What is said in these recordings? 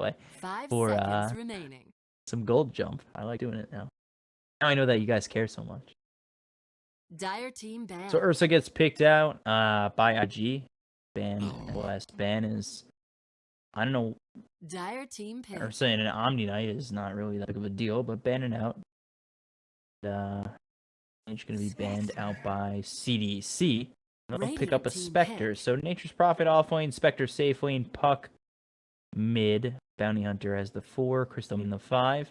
play 5 for seconds remaining. some gold jump. I like doing it now. Now I know that you guys care so much. Dire team ban. So Ursa gets picked out by IG. Ban last ban is, I don't know. Dire team pick. Ursa in an Omni Knight is not really that big of a deal, but banning out. He's going to be banned out by CDEC. They'll pick up a Spectre. So Nature's Prophet off lane, Spectre safe lane, Puck mid, Bounty Hunter has the 4, Crystal in the 5,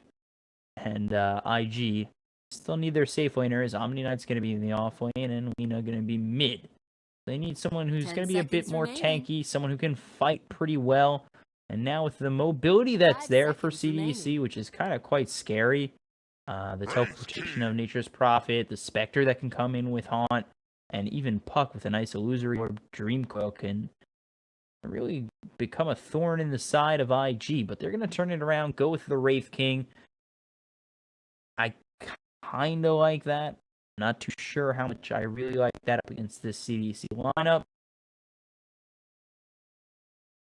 and IG still need their safe laners. Omni Knight's going to be in the off lane, and Lena going to be mid. They need someone who's going to be a bit more tanky, someone who can fight pretty well. And now with the mobility that's there for CDEC, which is kind of quite scary, the teleportation of Nature's Prophet, the Spectre that can come in with Haunt, and even Puck with a nice illusory orb, Dreamcoil can really become a thorn in the side of IG. But they're going to turn it around, go with the Wraith King. I kind of like that. Not too sure how much I really like that up against this CDC lineup.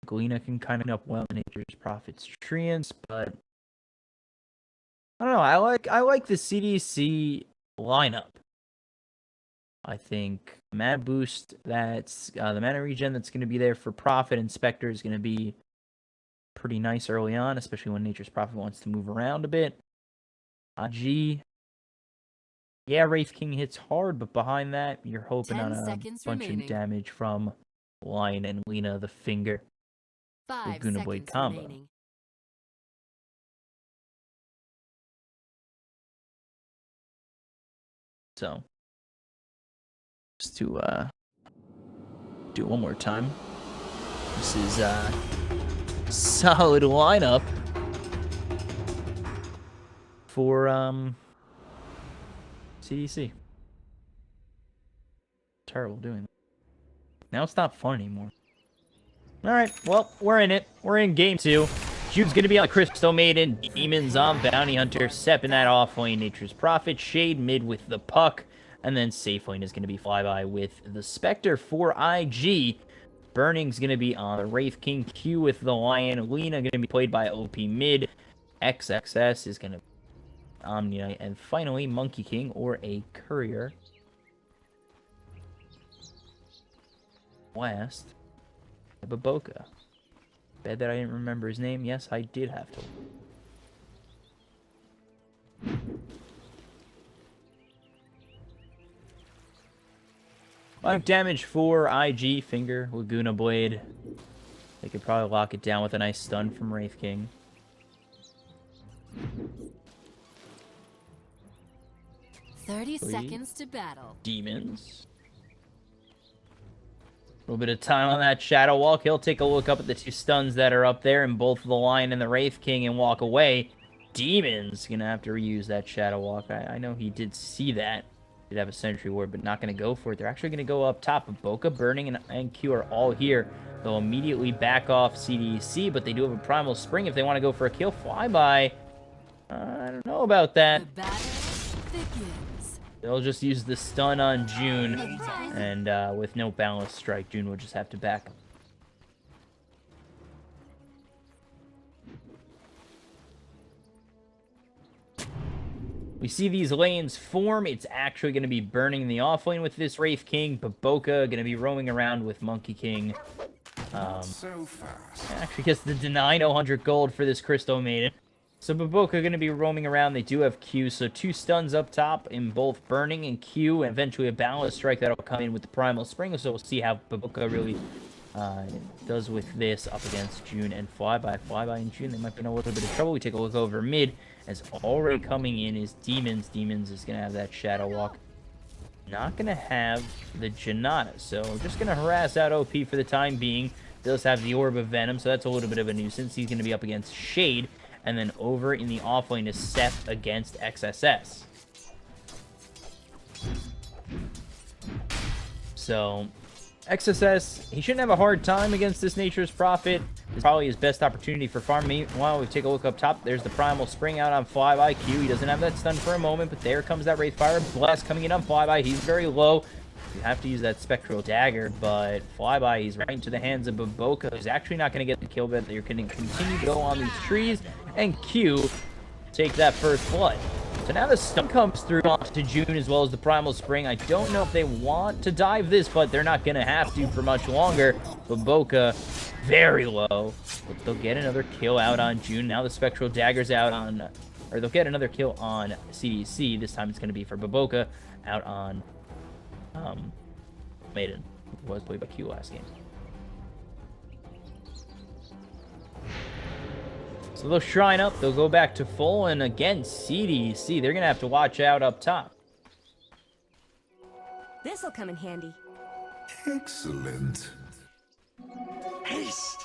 Galena can kind of up well in Nature's Prophet's Treants, but I don't know. I like the CDC lineup. I think mana boost that's the mana regen that's going to be there for Prophet and Spectre is going to be pretty nice early on, especially when Nature's Prophet wants to move around a bit. IG, yeah, Wraith King hits hard, but behind that, you're hoping on a bunch of damage from Lion and Lena the Finger. 5 Laguna Blade combo. Remaining. So, just to do it one more time. This is solid lineup for CDC. Terrible doing that. Now it's not fun anymore. Alright, well, we're in it. We're in game 2. Jude's going to be on Crystal Maiden, Demons on Bounty Hunter, Sep in that off lane, Nature's Prophet, Shade mid with the Puck, and then safe lane is going to be Flyby with the Spectre for IG. Burning's going to be on the Wraith King, Q with the Lion, Lena going to be played by OP mid, XXS is going to be Omni Knight, and finally Monkey King or a Courier. Last, Baboka. Bad that I didn't remember his name. Yes, I did have to. 5 damage for IG, Finger, Laguna Blade. They could probably lock it down with a nice stun from Wraith King. Thirty seconds to battle. Demons. A little bit of time on that Shadow Walk. He'll take a look up at the 2 stuns that are up there, and both the Lion and the Wraith King, and walk away. Demons gonna have to reuse that Shadow Walk. I know he did see that. Did have a Sentry Ward, but not gonna go for it. They're actually gonna go up top. Boca, Burning, and Q are all here. They'll immediately back off CDC, but they do have a Primal Spring if they want to go for a kill. Flyby. I don't know about that. The battle begins. They'll just use the stun on June, and with no Balance Strike, June will just have to back. We see these lanes form. It's actually going to be Burning in the off lane with this Wraith King. Baboka going to be roaming around with Monkey King. So fast. Actually gets the deny, no 100 gold for this Crystal Maiden. So Baboka going to be roaming around. They do have Q, so 2 stuns up top in both Burning and Q, and eventually a Balance Strike that'll come in with the Primal Spring. So we'll see how Baboka really does with this up against June and Flyby. Flyby and June, they might be in a little bit of trouble. We take a look over mid, as already coming in is Demons. Demons is going to have that Shadow Walk. Not going to have the Janata, so just going to harass out OP for the time being. Does have the Orb of Venom, so that's a little bit of a nuisance. He's going to be up against Shade, and then over in the offlane is Seth against XSS. So, XSS, he shouldn't have a hard time against this Nature's Prophet. It's probably his best opportunity for farm. Meanwhile, we take a look up top. There's the Primal Spring out on Flyby. Q, he doesn't have that stun for a moment, but there comes that Wraithfire Blast coming in on Flyby. He's very low. You have to use that Spectral Dagger, but Flyby is right into the hands of bo3, who's actually not going to get the kill, but they're going to continue to go on these trees, and Q take that first blood. So now the stun comes through onto June as well as the Primal Spring. I don't know if they want to dive this, but they're not going to have to for much longer. bo3 very low, but they'll get another kill out on June. Now the Spectral Dagger's out on, or they'll get another kill on CDEC. This time it's going to be for bo3 out on Maiden, who was played by Q last game. So they'll shrine up, they'll go back to full, and again, CDEC, they're going to have to watch out up top. This'll come in handy. Excellent. Haste!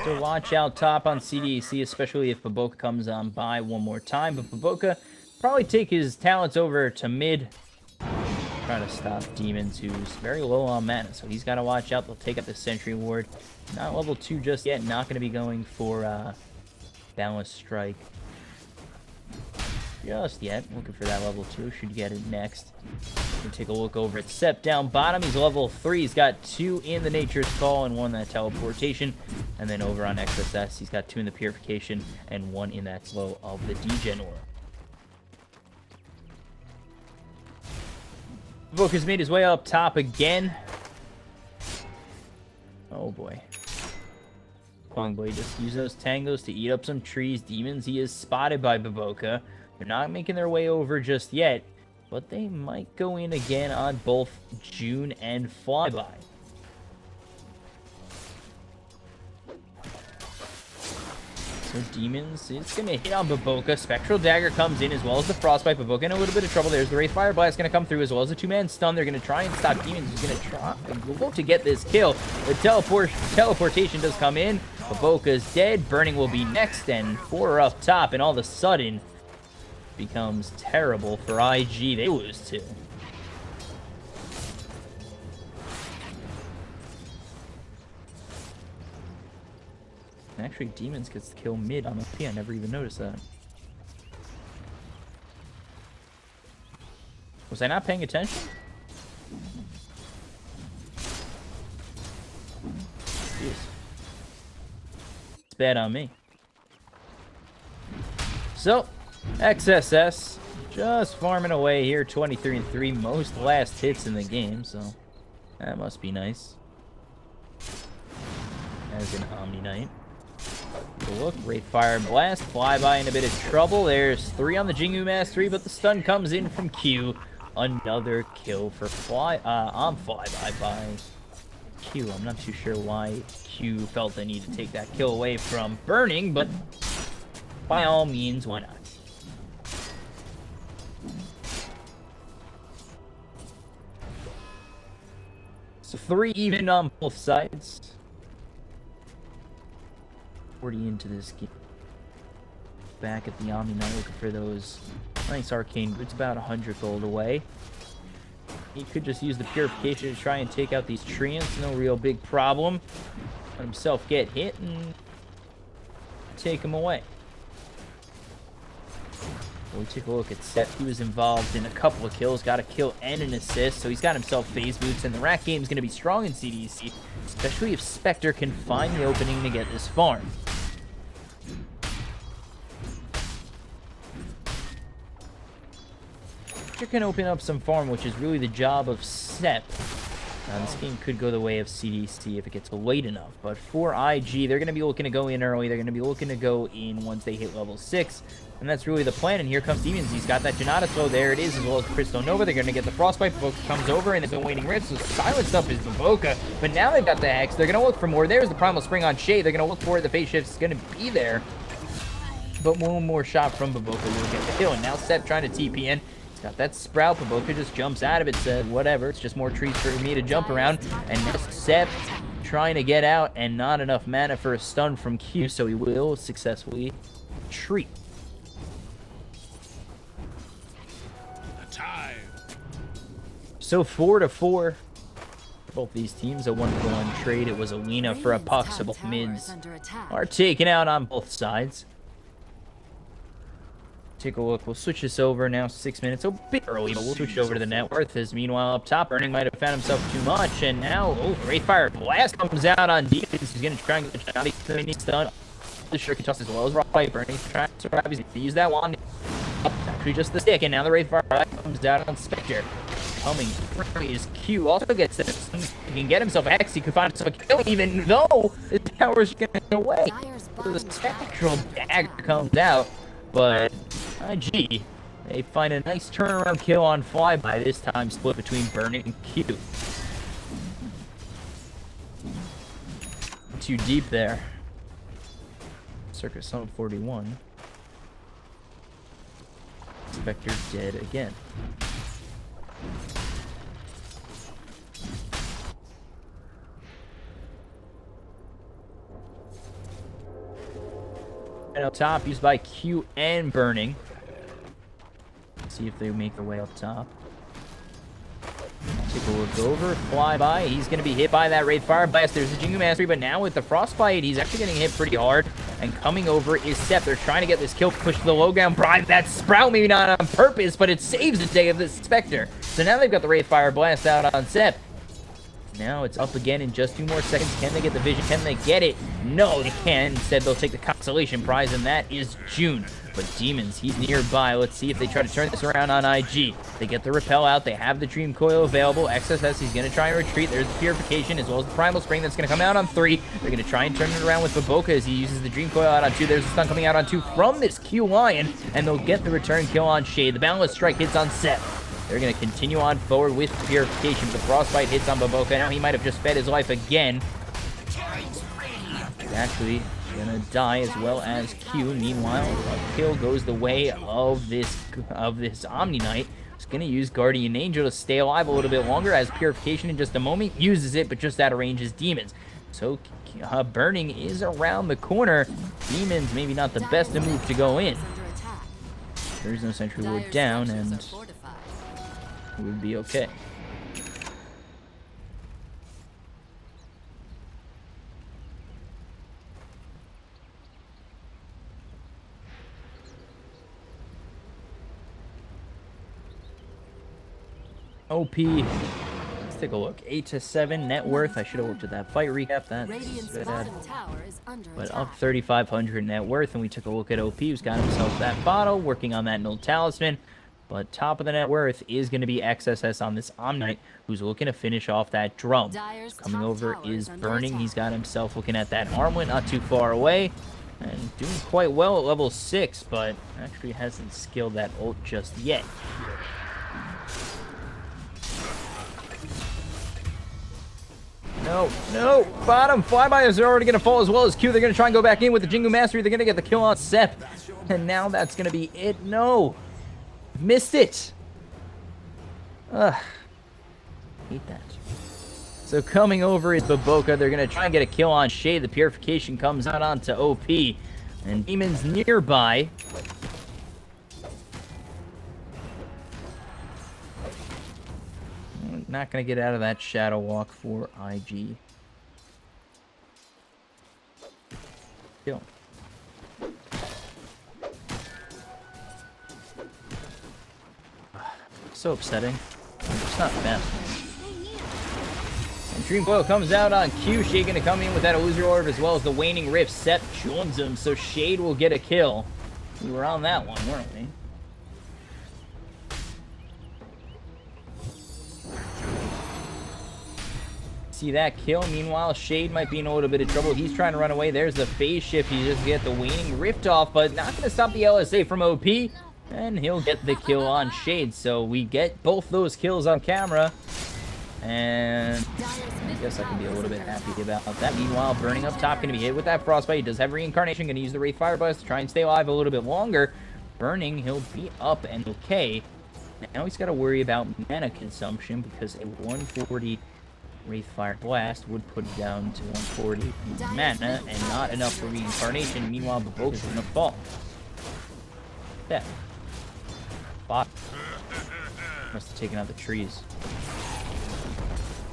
So watch out top on CDEC, especially if bo3 comes on by one more time. But bo3 probably take his talents over to mid, trying to stop Demons, who's very low on mana. So he's got to watch out. They'll take up the Sentry Ward. Not level 2 just yet. Not going to be going for Boundless Strike just yet. Looking for that level 2. Should get it next. We'll take a look over at Sept down bottom. He's level 3. He's got 2 in the Nature's Call and 1 in that Teleportation. And then over on XSS, he's got 2 in the Purification and 1 in that Slow of the Degen Aura. bo3 has made his way up top again. Oh boy. Boy, just use those tangos to eat up some trees. Demons, he is spotted by bo3. They're not making their way over just yet, but they might go in again on both June and Flyby. So Demons, it's going to hit on bo3. Spectral Dagger comes in as well as the Frostbite. bo3 in a little bit of trouble. There's the Wraith Fire Blast going to come through as well as the 2-man stun. They're going to try and stop Demons. He's going to try and look to get this kill. The teleportation does come in. bo3's dead. Burning will be next, and 4 up top, and all of a sudden becomes terrible for IG. They lose 2. Actually, Demons gets the kill mid on the P. I never even noticed that. Was I not paying attention? Jeez. It's bad on me. So, XSS just farming away here, 23-3, most last hits in the game, so that must be nice. As an Omni Knight. Look, Wraith Fire Blast, Flyby in a bit of trouble. There's 3 on the Jingu Mastery, but the stun comes in from Q. Another kill for on Flyby by Q. I'm not too sure why Q felt the need to take that kill away from Burning, but by all means, why not? So 3 even on both sides. 40 into this game. Back at the Omni Knight looking for those nice arcane boots, about 100 gold away. He could just use the Purification to try and take out these treants, no real big problem. Let himself get hit and take him away. We take a look at Sept. He was involved in a couple of kills, got a kill and an assist, so he's got himself phase boots, and the rat game is going to be strong in CDEC, especially if Spectre can find the opening to get this farm. Spectre can open up some farm, which is really the job of Sept. This game could go the way of CDEC if it gets late enough, but for IG, they're going to be looking to go in early. They're going to be looking to go in once they hit level 6, and that's really the plan. And here comes Demons. He's got that Janata Slow. There it is, as well as Crystal Nova. They're going to get the Frostbite. bo3 comes over, and it's a Waning Rift, so silenced up is bo3. But now they've got the Hex. They're going to look for more. There's the Primal Spring on Shade. They're going to look for it. The Phase Shift is going to be there. But one more shot from bo3 will get the kill. And now Sept trying to TP in. He's got that Sprout. bo3 just jumps out of it, said, whatever. It's just more trees for me to jump around. And now Sept trying to get out, and not enough mana for a stun from Q, so he will successfully retreat. So 4-4. Both these teams, a 1-for-1 trade. It was a Lena for a puck, so both mids are taken out on both sides. Take a look. We'll switch this over now. 6 minutes. A bit early, but we'll switch over to the net worth. As meanwhile, up top, Burning might have found himself too much. And now, Wraithfire Blast comes out on Demons. He's going to try and get the shot. He's done. The sure can toss as well as Rock. Burning trying to survive. He's going to use that wand. Actually, just the stick. And now the Wraithfire Blast comes out on Spectre. Coming through his Q. Also gets this. He can get himself X. He could find himself a kill, even though his power's going to get away. So the Spectral Dagger comes out. But IG, they find a nice turnaround kill on Flyby, this time split between Burning and Q. Too deep there. Circa Summit 41. Spectre dead again. And up top, used by Q and Burning. Let's see if they make their way up top. Take a look over. Flyby. He's going to be hit by that Wraithfire Blast. There's the Jingu Mastery, but now with the Frostbite, he's actually getting hit pretty hard. And coming over is Sep. They're trying to get this kill, push to the low ground. Bribe that Sprout, maybe not on purpose, but it saves the day of the Spectre. So now they've got the Wraithfire Blast out on Sep. Now it's up again in just 2 more seconds. Can they get the vision? Can they get it? No, they can. Instead, they'll take the consolation prize, and that is June. But Demons, he's nearby. Let's see if they try to turn this around on IG. They get the Repel out. They have the Dream Coil available. XSS, he's going to try and retreat. There's the Purification, as well as the Primal Spring that's going to come out on 3. They're going to try and turn it around with Baboka as he uses the Dream Coil out on 2. There's a stun coming out on 2 from this Q Lion, and they'll get the return kill on Shade. The Boundless Strike hits on Sep. They're going to continue on forward with Purification. The Frostbite hits on Baboka. Now he might have just fed his life again. He's actually going to die as well as Q. Meanwhile, a kill goes the way of this Omni Knight. He's going to use Guardian Angel to stay alive a little bit longer, as Purification in just a moment uses it, but just out of range is Demons. So Burning is around the corner. Demons maybe not the best move to go in. There's no Sentry Ward down, and it would be okay. OP. Let's take a look. 8 to 7 net worth. I should have looked at that fight recap. That's bad. But up 3,500 net worth, and we took a look at OP, who's got himself that bottle, working on that Null Talisman. But top of the net worth is going to be XSS on this Omnite, who's looking to finish off that drum. Coming over is Burning. He's got himself looking at that armlet not too far away. And doing quite well at level 6, but actually hasn't skilled that ult just yet. No, no, bottom. Flyby are already going to fall as well as Q. They're going to try and go back in with the Jingu Mastery. They're going to get the kill on Sep. And now that's going to be it. No. Missed it. Ugh. Hate that. So coming over is Baboka. They're going to try and get a kill on Shade. The Purification comes out onto OP. And Demons nearby. Not going to get out of that Shadow Walk for IG. Kill. So upsetting. It's not fast. And Dream Coil comes out on Q. Shade gonna come in with that Illusory Orb as well as the Waning Rift. Sep joins him, so Shade will get a kill. We were on that one, weren't we? See that kill. Meanwhile, Shade might be in a little bit of trouble. He's trying to run away. There's the phase shift. He just get the Waning Rift off, but not going to stop the LSA from OP. And he'll get the kill on Shade. So we get both those kills on camera. And I guess I can be a little bit happy about that. Meanwhile, Burning up top, going to be hit with that Frostbite. He does have Reincarnation. Going to use the Wraithfire Blast to try and stay alive a little bit longer. Burning, he'll be up and okay. Now he's got to worry about mana consumption because a 140... Wraithfire Blast would put it down to 140 mana and not enough for Reincarnation. Meanwhile, Baboka's gonna fall. Yeah. Bot. Must have taken out the trees.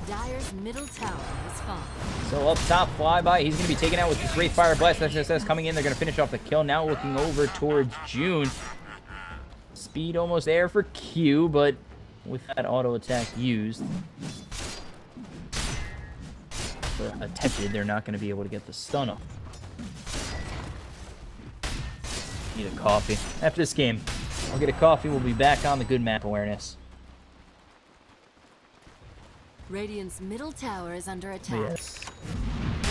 Dire's middle tower is fallen. So up top, Flyby. He's gonna be taken out with this Wraithfire Blast. SSS coming in. They're gonna finish off the kill. Now looking over towards June. Speed almost there for Q, but with that auto attack used, attempted, they're not going to be able to get the stun off. Need a coffee. After this game, I'll get a coffee. We'll be back on the good map awareness. Radiant's middle tower is under attack. Yes.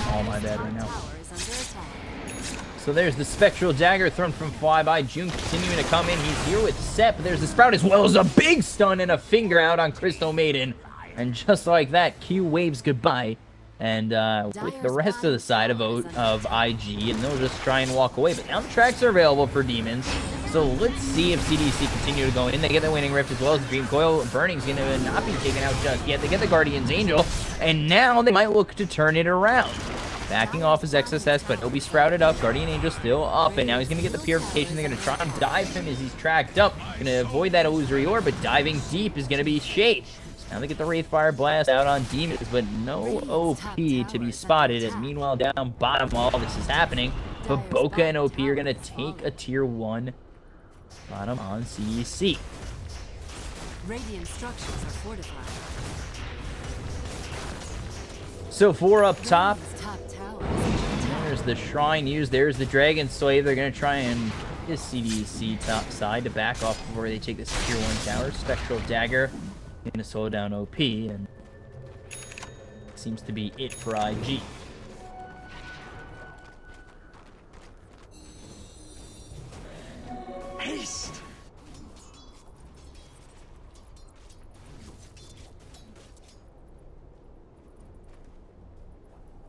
All my bad right now. Tower is under attack. So there's the Spectral Dagger thrown from Flyby. June continuing to come in. He's here with Sep. There's the Sprout as well as a big stun and a finger out on Crystal Maiden. And just like that, Q waves goodbye. And with the rest of the side of IG, and they'll just try and walk away. But now the tracks are available for Demons. So let's see if CDEC continue to go in. They get the Winning Rift as well as the Dream Coil. Burning's going to not be taken out just yet. They get the Guardian's Angel. And now they might look to turn it around. Backing off his XSS, but he'll be sprouted up. Guardian Angel still up, and now he's going to get the Purification. They're going to try and dive him as he's tracked up. Going to avoid that Illusory Orb, but diving deep is going to be Shade. Now they get the Wraithfire Blast out on Demons, but no OP to be spotted. As meanwhile, down bottom, all this is happening. But Boca and OP are going to take a Tier 1 bottom on CDEC. Radiant structures are fortified. So 4 up top. Radiant's top tower is under attack. There's the Shrine used. There's the Dragon Slave. They're going to try and this CDEC top side to back off before they take this Tier 1 tower. Spectral Dagger going to slow down OP, and seems to be it for IG. Haste!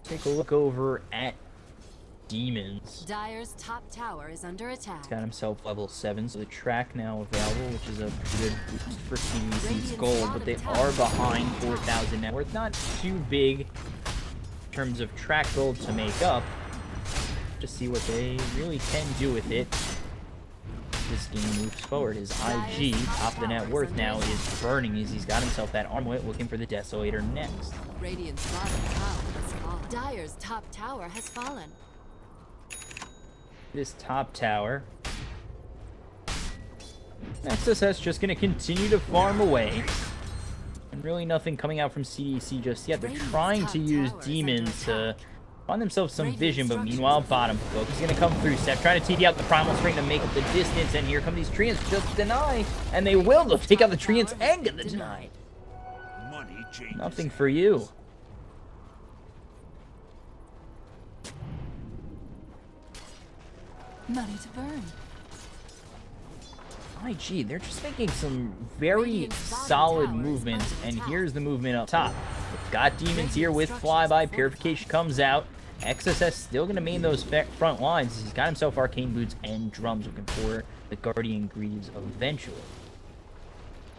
Take a look over at Demons. Dire's top tower is under attack. He's got himself level 7, so the track now available, which is a pretty good boost for CDEC's gold, but they are behind 4,000 net worth. Not too big in terms of track gold to make up. Just see what they really can do with it. This game moves forward. His IG, top of the net worth now, is burning as he's got himself that armlet, looking for the Desolator next. Radiant's bottom tower has fallen. Dire's top tower has fallen. This top tower. XSS just going to continue to farm away. And really nothing coming out from CDEC just yet. They're trying to use Demons to find themselves some vision, but meanwhile, bottom Book is going to come through. Sep trying to TD out the Primal Spring to make up the distance, and here come these Treants just deny. And they will. They'll take out the Treants and get the deny. Nothing for you. Money to burn. IG, they're just making some very solid movements, and here's the movement up top. We've got Demons here with Flyby. Purification comes out. XSS still going to main those front lines. He's got himself Arcane Boots and Drums, looking for the Guardian Greaves eventually.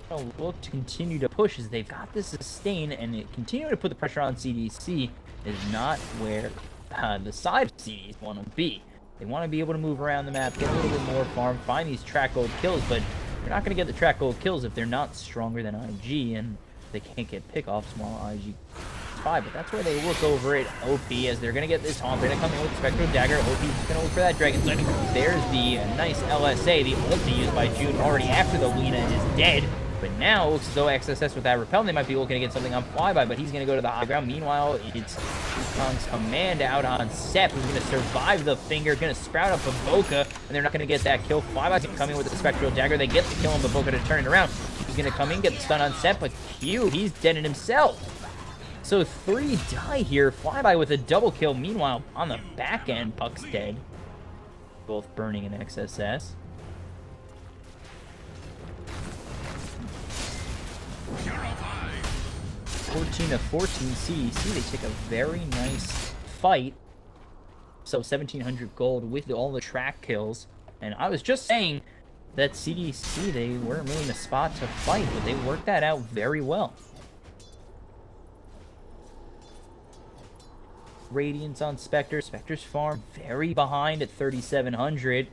They'll look to continue to push as they've got this sustain, and it continuing to put the pressure on CDEC is not where the side of CDEC want to be. They want to be able to move around the map, get a little bit more farm, find these track gold kills, but you're not going to get the track gold kills if they're not stronger than IG, and they can't get pickoffs while IG 5. But that's where they look over at OP as they're going to get this haunt. They're going to come in with the Spectral Dagger. OP's going to look for that Dragon Slave. There's the nice LSA, the ulti used by June already after the Lina is dead. But now it looks as though XSS with that repel, they might be looking to get something on Flyby, but he's going to go to the high ground. Meanwhile, it's Wukong's command out on Sep, who's going to survive the finger, going to sprout up Boca, and they're not going to get that kill. Flyby's going to come in with the Spectral Dagger. They get the kill on Boca to turn it around. He's going to come in, get the stun on Sep, but Q, he's dead in himself. So 3 die here. Flyby with a double kill. Meanwhile, on the back end, Puck's dead. Both burning in XSS. 14-14 CDEC, they take a very nice fight. So 1,700 gold with all the track kills. And I was just saying that CDEC, they weren't really in a spot to fight, but they worked that out very well. Radiance on Spectre. Spectre's farm very behind at 3,700.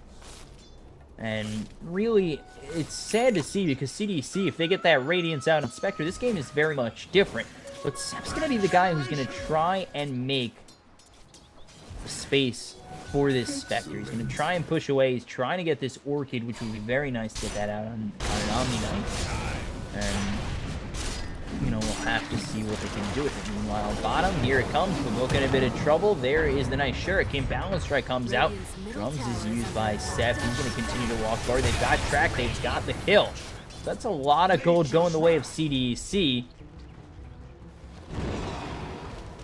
And really, it's sad to see because CDEC, if they get that Radiance out on Spectre, this game is very much different. But Sep's going to be the guy who's going to try and make space for this Spectre. He's going to try and push away. He's trying to get this Orchid, which would be very nice to get that out on an Omni Knight. And, you know, we'll have to see what they can do with it. Meanwhile, bottom, here it comes. We're looking at a bit of trouble. There is the nice Shuriken. Balance Strike comes out. Drums is used by Seth. He's going to continue to walk forward. They've got track. They've got the kill. So that's a lot of gold going the way of CDEC.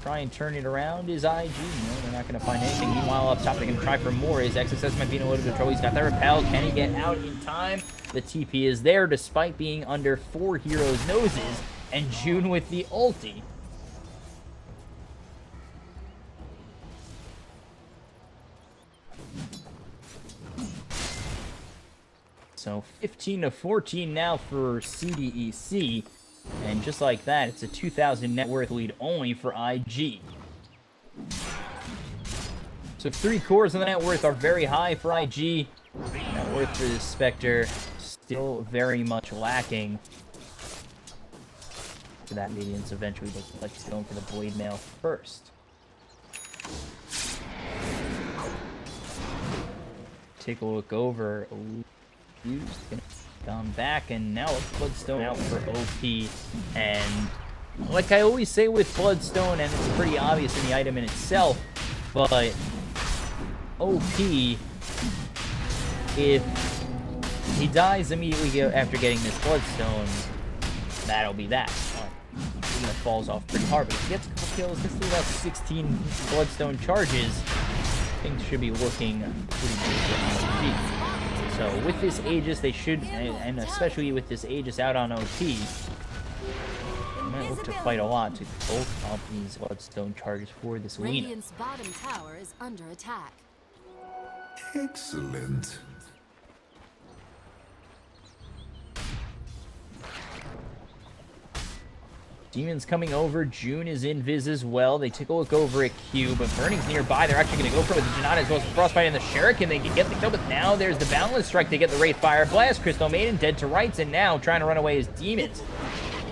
Try and turn it around is IG. No, they're not going to find anything. Meanwhile, up top, they're going to try for more. His XSS might be in a little bit of trouble. He's got that repel. Can he get out in time? The TP is there despite being under 4 heroes' noses. And June with the ulti. So 15-14 now for CDEC. And just like that, it's a 2,000 net worth lead only for IG. So 3 cores of the net worth are very high for IG. Net worth for this Spectre still very much lacking. For that Radiance eventually looks like he's going for the Blade Mail first. Take a look over. Gone back, and now a Bloodstone out for OP. And like I always say with Bloodstone, and it's pretty obvious in the item in itself, but OP, if he dies immediately after getting this Bloodstone, that'll be that. He falls off pretty hard, but if he gets a couple kills, gets through about 16 Bloodstone charges, things should be looking pretty good for OP. So with this Aegis, they should, and especially with this Aegis out on OP, they might look to fight a lot to both of these Bloodstone charges for this Lina. Radiant's bottom tower is under attack. Excellent. Demon's coming over. June is in Viz as well. They take a look over at Q, but Burning's nearby. They're actually going to go for it with the Janata as well as the Frostbite and the Shuriken. They can get the kill, but now there's the Balance Strike. They get the Wraithfire Blast. Crystal Maiden dead to rights, and now trying to run away is Demons.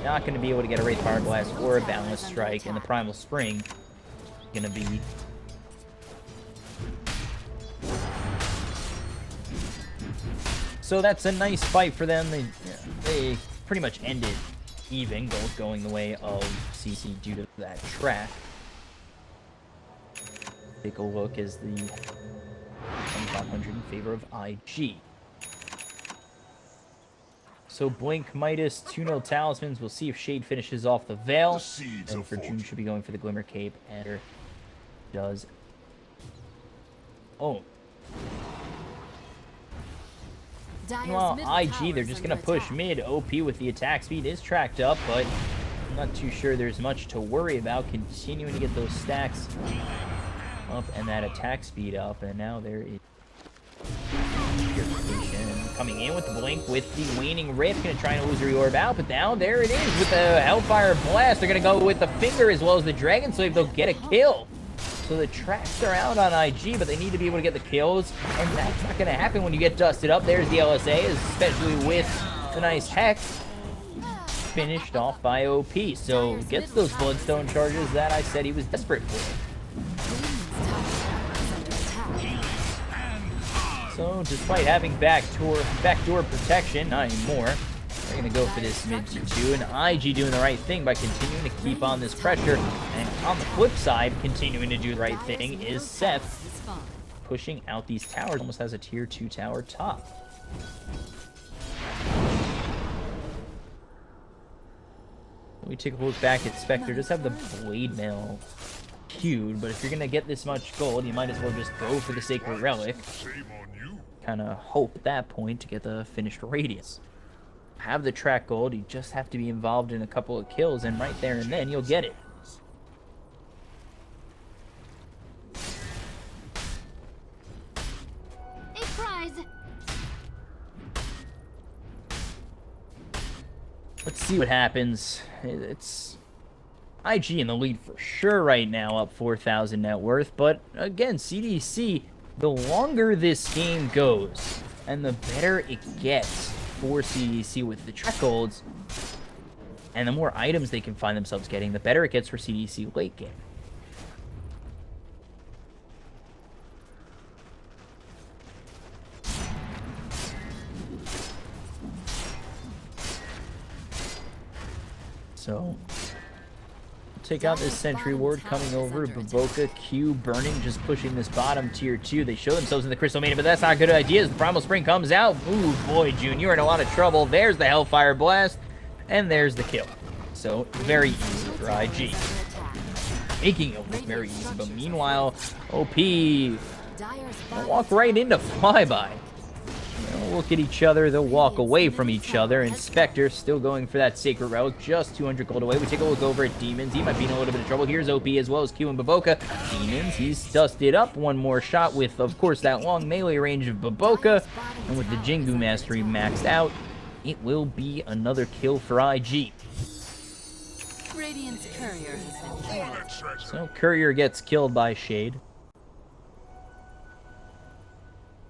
Not going to be able to get a Wraithfire Blast or a Balance Strike, and the Primal Spring going to be... So that's a nice fight for them. They pretty much ended even, both going the way of CC due to that track. Take a look as the 2500 in favor of IG. So Blink, Midas, 2-0 Talismans. We'll see if Shade finishes off the Veil. And for June, should be going for the Glimmer Cape. And does. Oh. Meanwhile, IG, they're just going to push mid. OP with the attack speed is tracked up, but I'm not too sure there's much to worry about. Continuing to get those stacks up and that attack speed up. And now there is Purification coming in with the Blink with the Waning Rift. Going to try and illusory orb out, but now there it is with the Hellfire Blast. They're going to go with the Finger as well as the Dragon Slave. They'll get a kill. So the tracks are out on IG, but they need to be able to get the kills, and that's not going to happen when you get dusted up. There's the LSA, especially with the nice Hex. Finished off by OP, so gets those Bloodstone charges that I said he was desperate for. So despite having backdoor protection, not anymore. They're going to go for this mid T2, and IG doing the right thing by continuing to keep on this pressure. And on the flip side, continuing to do the right thing is Seth pushing out these towers. Almost has a tier 2 tower top. We take a look back at Spectre. Just have the Blade Mail queued, but if you're going to get this much gold, you might as well just go for the Sacred Relic. Kind of hope at that point to get the finished Radiance. Have the track gold, you just have to be involved in a couple of kills, and right there and then you'll get it. A prize. Let's see what happens. It's IG in the lead for sure right now, up 4,000 net worth, but again, CDC, the longer this game goes and the better it gets for CDC with the track golds, and the more items they can find themselves getting, the better it gets for CDC late game. So, take out this sentry ward coming over. Baboka, Q, Burning, just pushing this bottom tier 2. They show themselves in the Crystal Maiden, but that's not a good idea as the Primal Spring comes out. Ooh, boy, June, you're in a lot of trouble. There's the Hellfire Blast, and there's the kill. So, very easy for IG. Making it look very easy, but meanwhile, OP they'll walk right into Flyby. They'll look at each other, they'll walk away from each other, and Spectre still going for that Sacred Relic, just 200 gold away. We take a look over at Demons. He might be in a little bit of trouble. Here's OP as well as Q and Baboka. Demons, he's dusted up. One more shot with, of course, that long melee range of Baboka. And with the Jingu Mastery maxed out, it will be another kill for IG. Radiant's courier has been killed. So Courier gets killed by Shade.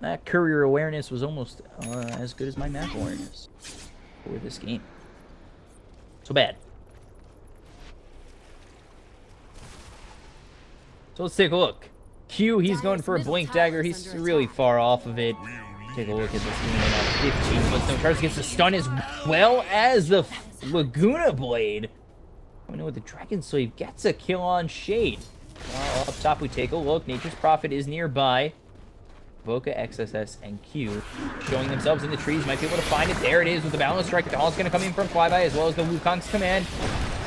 That Courier awareness was almost as good as my map awareness for this game. So bad. So let's take a look. Q, he's going for a Blink Dagger. He's really far off of it. Take a look at this game at 15. But no charge gets the stun as well as the Laguna Blade. I know the Dragon Slave gets a kill on Shade. Well, up top we take a look. Nature's Prophet is nearby. Boca, XSS, and Q showing themselves in the trees. Might be able to find it. There it is with the Balance Strike. The Hall's going to come in from Flyby as well as the Wukong's command.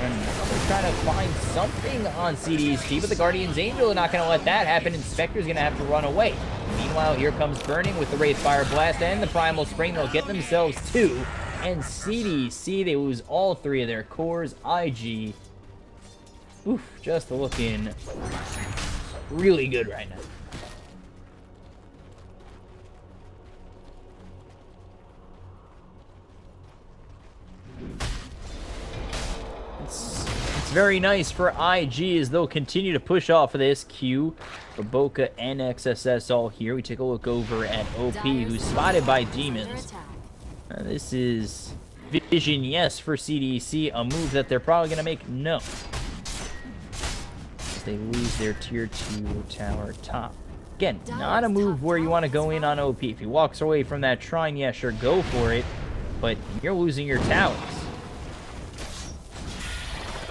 And they're trying to find something on CDEC, but the Guardian's Angel are not going to let that happen, and Spectre's going to have to run away. Meanwhile, here comes Burning with the Wraith Fire Blast and the Primal Spring. They'll get themselves 2. And CDEC, they lose all 3 of their cores. IG, oof, just looking really good right now. It's very nice for IG as they'll continue to push off of this. Q, Baboka, and XSS all here. We take a look over at OP, who's spotted by Demons. This is Vision, yes, for CDEC. A move that they're probably going to make, no. As they lose their tier 2 tower top. Again, not a move where you want to go in on OP. If he walks away from that shrine, yeah, sure, go for it. But you're losing your towers.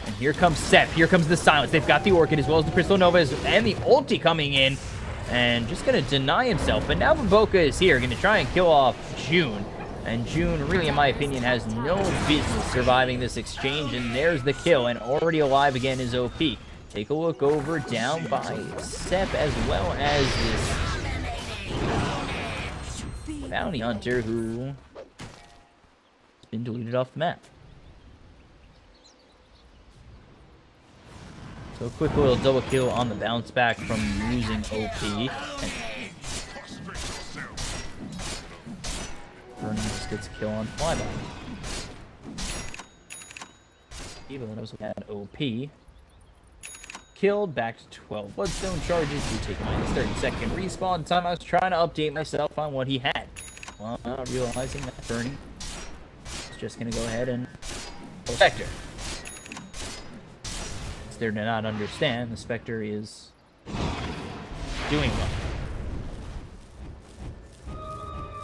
And here comes Seth. Here comes the Silence. They've got the Orchid as well as the Crystal Nova and the ulti coming in. And just going to deny himself. But now Baboka is here. Going to try and kill off June. And June, really, in my opinion, has no business surviving this exchange. And there's the kill. And already alive again is OP. Take a look over down by Seth as well as this Bounty Hunter who has been deleted off the map. So a quick little double kill on the bounce back from losing OP. And Burning just gets a kill on Flyby. Even knows we had OP. Killed, back to 12 Bloodstone charges. We take a minus 30-second respawn time. I was trying to update myself on what he had. Well, not realizing that Burning is just going to go ahead and Spectre. They're to not understand, the Spectre is doing well.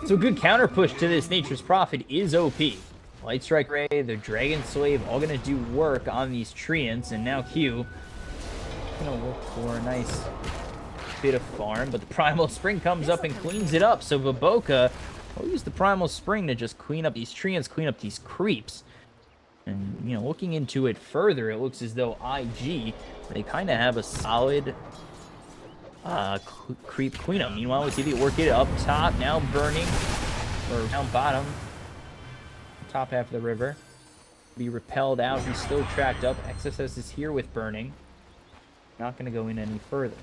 So a good counter push to this Nature's Prophet is OP. Light Strike Ray, the Dragon Slave, all going to do work on these Treants, and now Q going to look for a nice bit of farm, but the Primal Spring comes up and cleans it up, so Baboka will use the Primal Spring to just clean up these Treants, clean up these creeps. And, you know, looking into it further, it looks as though IG, they kind of have a solid creep cleanup. Meanwhile, we see the Orchid up top, now Burning, or down bottom, top half of the river. Be repelled out, he's still tracked up. XSS is here with Burning. Not going to go in any further.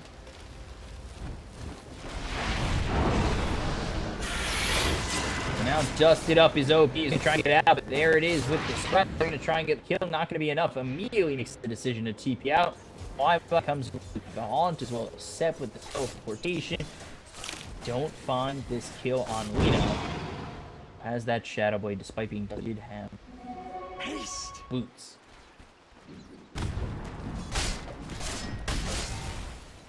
Now dusted up his OP. He's going to try and get out, but there it is with the spread. They're going to try and get the kill. Not going to be enough. Immediately makes the decision to TP out. Flyby comes with the haunt as well as Sep with the teleportation. Don't find this kill on Lino. Has that Shadow Blade despite being did have boots.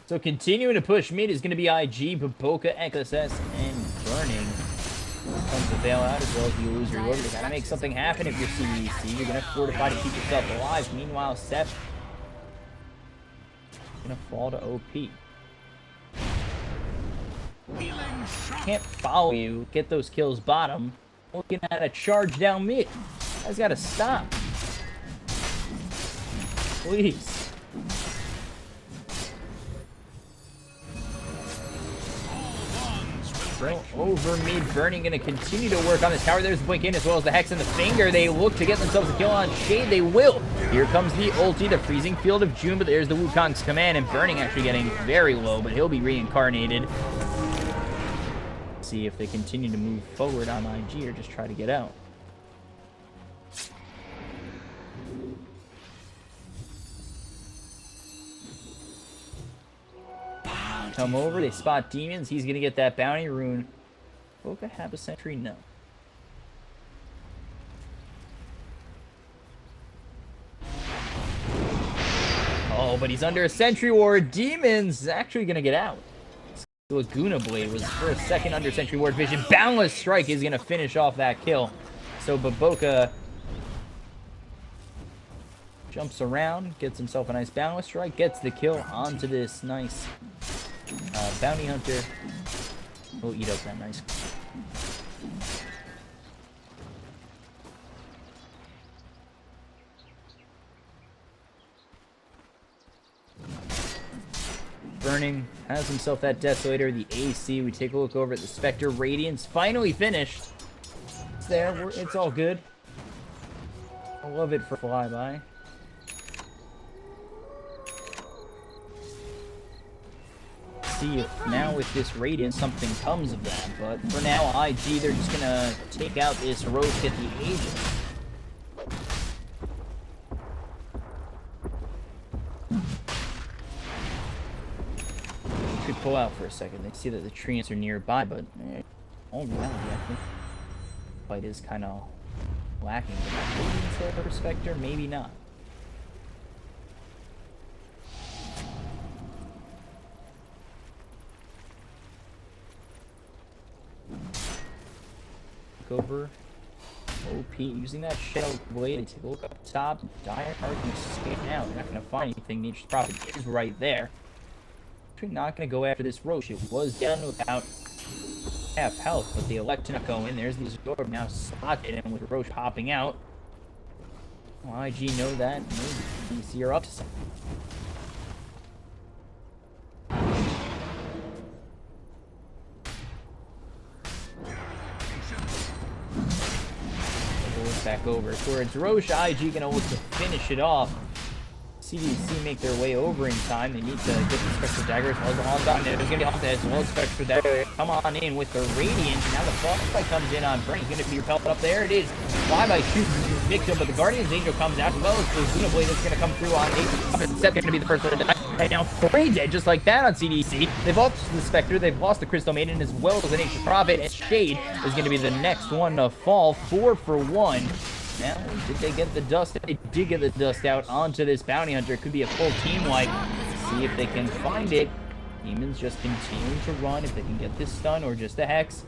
So continuing to push mid is going to be IG, Baboka, XSS, and Burning. Comes the bailout as well as the illusory orb. You gotta make something happen if you're CDEC. You're gonna fortify to keep yourself alive. Meanwhile, Seth gonna fall to OP. Can't follow you. Get those kills bottom. Looking at a charge down mid. That's gotta stop. Please. So over mid, Burning gonna continue to work on this tower. There's the blink in as well as the Hex and the Finger. They look to get themselves a kill on Shade. They will. Here comes the ulti, the Freezing Field of June, but there's the Wukong's command, and Burning actually getting very low, but he'll be reincarnated. See if they continue to move forward on IG or just try to get out. Come over, they spot demons. He's gonna get that bounty rune. Boca have a sentry? No. Oh, but he's under a sentry ward. Demons actually gonna get out. Laguna Blade was for a second under sentry ward vision. Boundless Strike is gonna finish off that kill. So Baboka jumps around, gets himself a nice Boundless Strike, gets the kill onto this nice Bounty Hunter. We'll eat up that nice. Burning has himself that Desolator, the AC. We take a look over at the Spectre. Radiance finally finished. It's there. It's all good. I love it for flyby. See if now with this Radiance something comes of that, but for now IG they're just gonna take out this Roach, get the Aegis. Could pull out for a second. They see that the treants are nearby, but all reality I think the fight is kind of lacking. For Spectre, maybe not. Over OP using that Shadow Blade. They take a look up top. Dire Heart can escape now. They're not going to find anything. Nature's Prophet is right there. They're not going to go after this Roche. It was down to about half health, but they elect to not go in. There's the Absorb now spotted, and with Roche popping out. Well, IG know that. Maybe DC are up to something. Back over towards Roche. IG gonna look to finish it off. CDEC make their way over in time. They need to get the Spectral Dagger as well as the Onslaught. There's gonna be Onslaught as well as Spectral Dagger. Come on in with the Radiance. Now the Frostbite comes in on Burning. He's gonna be repelled up there. It is. Flyby shoots his victim, but the Guardian's Angel comes out as well as the Luna Blade that's gonna come through on Nate. Seth gonna be the first one to die. Right now, 3 dead just like that on CDEC. They've lost the Spectre. They've lost the Crystal Maiden as well as the Nature's Prophet. And Shade is gonna be the next one to fall. 4 for 1. Now, did they get the dust? They did get the dust out onto this Bounty Hunter. It could be a full team wipe. See if they can find it. Demons just continuing to run. If they can get this stun or just a Hex,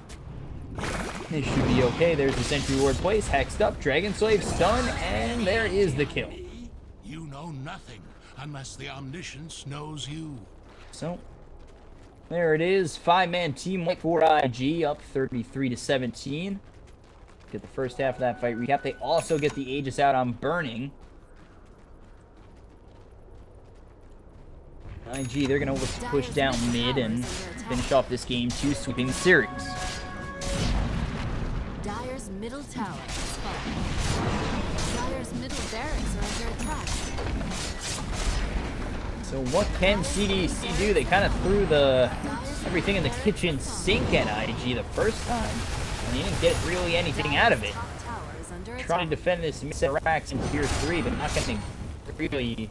they should be okay. There's the Sentry Ward place. Hexed up. Dragon Slave stun. And there is the kill. You know nothing unless the Omniscience knows you. So, there it is. 5-man team wipe for IG. Up 33-17. Get the first half of that fight recap. They also get the Aegis out on Burning. IG, they're going to look to push down mid and finish off this game 2, sweeping the series. Dire's middle tower is falling. Dire's middle barracks are under attack. So what can CDEC do? They kind of threw everything in the kitchen sink at IG the first time. And they didn't get really anything out of it. Trying to defend this Racks in tier 3, but not getting really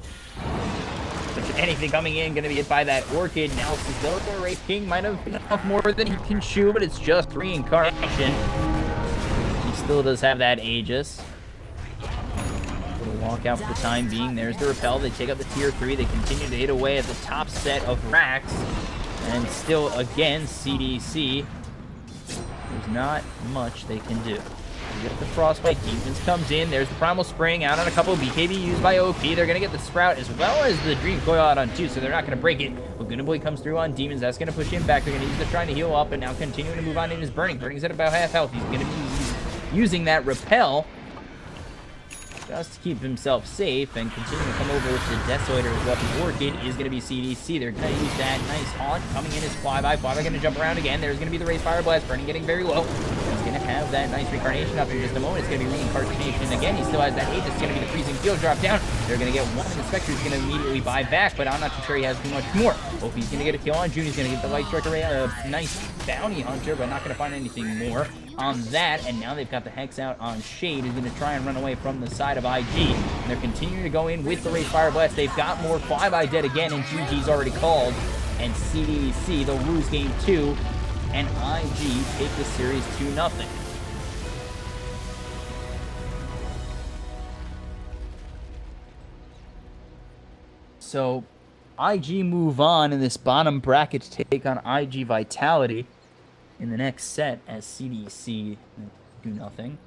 anything coming in. Going to be hit by that Orchid. Now the Wraith King might have been off more than he can chew, but it's just reincarnation. He still does have that Aegis. Little walkout for the time being. There's the Repel. They take up the tier 3. They continue to hit away at the top set of Racks. And still, again, CDC There's not much they can do. You get the Frostbite, Demons comes in, there's the Primal Spring out on a couple, BKB used by OP, they're going to get the Sprout as well as the Dream Coil out on 2, so they're not going to break it. Laguna Boy comes through on Demons, that's going to push him back, they're going to use the Shrine to heal up, and now continuing to move on in his Burning. Burning's at about half health, he's going to be using that Repel just to keep himself safe and continue to come over with the Desolator as well. The Orchid is going to be CDC. They're going to use that nice haunt coming in as Flyby. Flyby going to jump around again. There's going to be the Raise Fire Blast. Burning getting very low. He's going to have that nice Reincarnation up in just a moment. It's going to be Reincarnation again. He still has that 8. It's going to be the Freezing Field drop down. They're going to get one. The Spectre's going to immediately buy back, but I'm not too sure he has too much more. Hope he's going to get a kill on June. He's going to get the Light Strike Array. A nice Bounty Hunter, but not going to find anything more on that. And now they've got the Hex out on Shade, who's going to try and run away from the side of IG. And they're continuing to go in with the Raise Fire Blast. They've got more Flyby dead again, and GG's already called. And CDEC, they'll lose game 2, and IG take the series 2-0. So IG move on in this bottom bracket to take on IG Vitality in the next set as CDC do nothing.